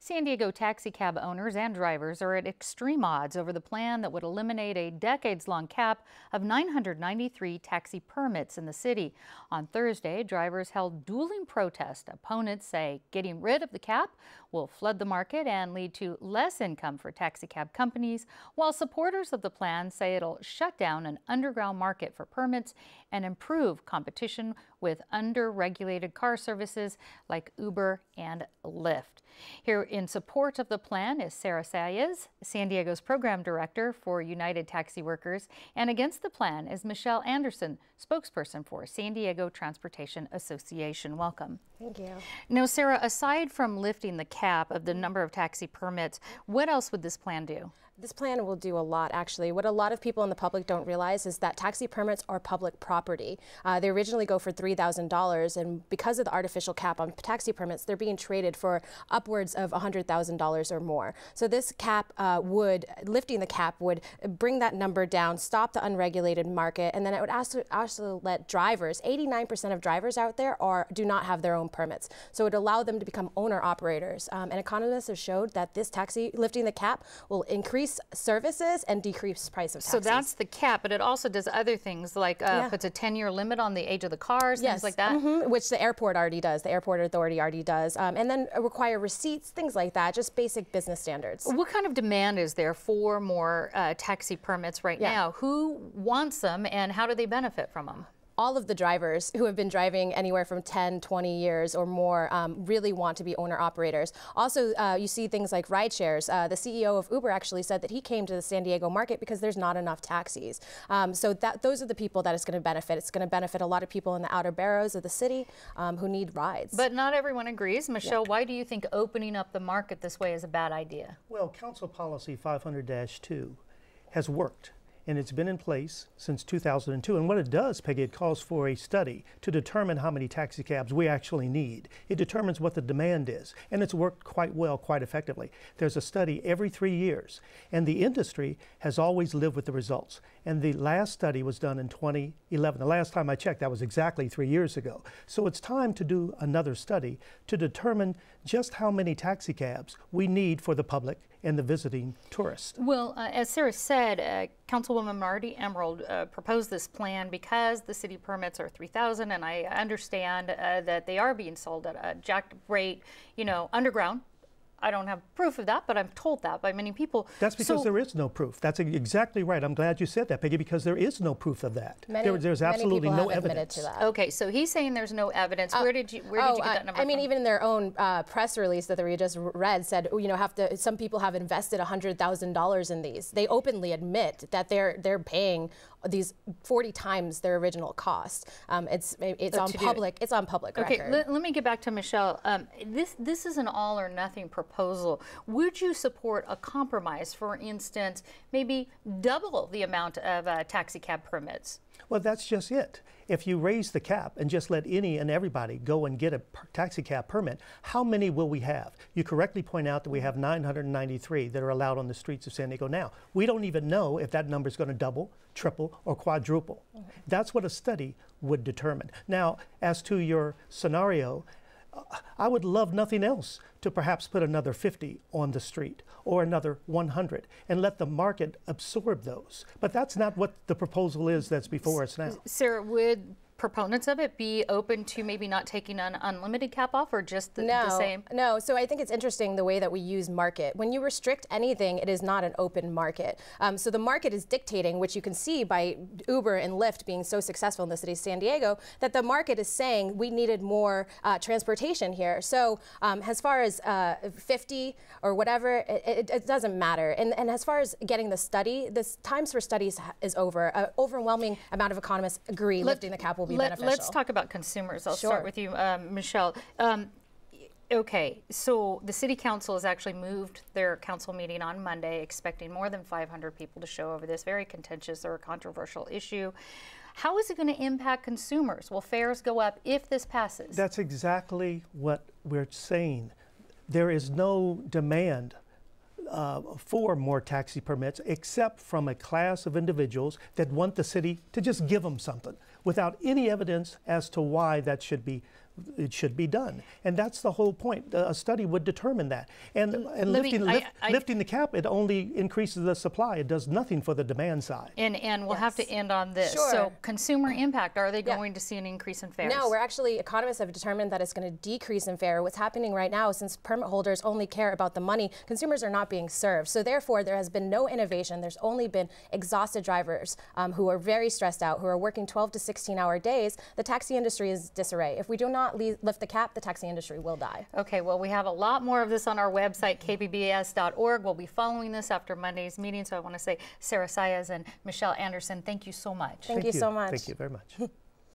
San Diego taxi cab owners and drivers are at extreme odds over the plan that would eliminate a decades-long cap of 993 taxi permits in the city. On Thursday, drivers held dueling protests. Opponents say getting rid of the cap will flood the market and lead to less income for taxi cab companies, while supporters of the plan say it'll shut down an underground market for permits and improve competition with under-regulated car services like Uber and Lyft. Here in support of the plan is Sarah Sayez, San Diego's program director for United Taxi Workers, and against the plan is Michelle Anderson, spokesperson for San Diego Transportation Association. Welcome. Thank you. Now, Sarah, aside from lifting the cap of the number of taxi permits, what else would this plan do? This plan will do a lot, actually. What a lot of people in the public don't realize is that taxi permits are public property. They originally go for $3,000, and because of the artificial cap on taxi permits, they're being traded for upwards of $100,000 or more. So this cap lifting the cap would bring that number down, stop the unregulated market, and then it would also let drivers, 89% of drivers out there do not have their own permits. So it would allow them to become owner-operators. And economists have showed that this lifting the cap will increase services and decrease price of taxis. So that's the cap, but it also does other things like puts a 10-year limit on the age of the cars, things like that? Which the airport already does. The airport authority already does. And then require receipts, things like that, just basic business standards. What kind of demand is there for more taxi permits right now? Who wants them and how do they benefit from them? All of the drivers who have been driving anywhere from 10, 20 years or more really want to be owner-operators. Also, you see things like ride shares. The CEO of Uber actually said that he came to the San Diego market because there's not enough taxis. So those are the people that it's going to benefit. It's going to benefit a lot of people in the outer boroughs of the city who need rides. But not everyone agrees. Michelle, why do you think opening up the market this way is a bad idea? Well, Council Policy 500-2 has worked. And it's been in place since 2002. And what it does, Peggy, it calls for a study to determine how many taxi cabs we actually need. It determines what the demand is. And it's worked quite well, quite effectively. There's a study every 3 years. And the industry has always lived with the results. And the last study was done in 2011. The last time I checked, that was exactly 3 years ago. So it's time to do another study to determine just how many taxi cabs we need for the public and the visiting tourist. Well, as Sarah said, Councilwoman Marty Emerald proposed this plan because the city permits are $3,000, and I understand that they are being sold at a jacked rate, underground. I don't have proof of that, but I'm told that by many people. That's because there is no proof. That's exactly right. I'm glad you said that, Peggy, because there is no proof of that. There's absolutely no evidence to that. Okay, so he's saying there's no evidence. Where did you get that number from? Even their own press release that we just read said, some people have invested $100,000 in these. They openly admit that they're paying these 40 times their original cost. It's on public record. Okay, let me get back to Michelle. This is an all or nothing proposal. Would you support a compromise, for instance, maybe double the amount of taxi cab permits? Well, that's just it. If you raise the cap and just let any and everybody go and get a taxi cab permit, how many will we have? You correctly point out that we have 993 that are allowed on the streets of San Diego now. We don't even know if that number is going to double, triple, or quadruple. That's what a study would determine. Now, as to your scenario, I would love nothing else to perhaps put another 50 on the street or another 100 and let the market absorb those. But that's not what the proposal is that's before us now. Sarah, would proponents of it be open to maybe not taking an unlimited cap off, or just the same? No, so I think it's interesting the way that we use market. When you restrict anything, it is not an open market. So the market is dictating, which you can see by Uber and Lyft being so successful in the city of San Diego, that the market is saying we needed more transportation here. So as far as 50 or whatever, it doesn't matter. And as far as getting the study, the times for studies is over. An overwhelming amount of economists agree lifting the cap will be beneficial. Let's talk about consumers. I'll start with you, Michelle. Okay, so the City Council has actually moved their council meeting on Monday, expecting more than 500 people to show over this very contentious or controversial issue. How is it going to impact consumers? Will fares go up if this passes? That's exactly what we're saying. There is no demand for more taxi permits, except from a class of individuals that want the city to just give them something without any evidence as to why that should be it should be done. And that's the whole point. A study would determine that. And lifting the cap, it only increases the supply. It does nothing for the demand side. And we'll have to end on this. Sure. So consumer impact, are they going to see an increase in fares? No, economists have determined that it's going to decrease in fare. What's happening right now, since permit holders only care about the money, consumers are not being served. So therefore, there has been no innovation. There's only been exhausted drivers who are very stressed out, who are working 12 to 16-hour days. The taxi industry is disarray. If we do not lift the cap, the taxi industry will die. Okay, well, we have a lot more of this on our website, kpbs.org. We'll be following this after Monday's meeting. So I want to say Sarah Saez and Michelle Anderson, thank you so much. Thank you so much. Thank you very much.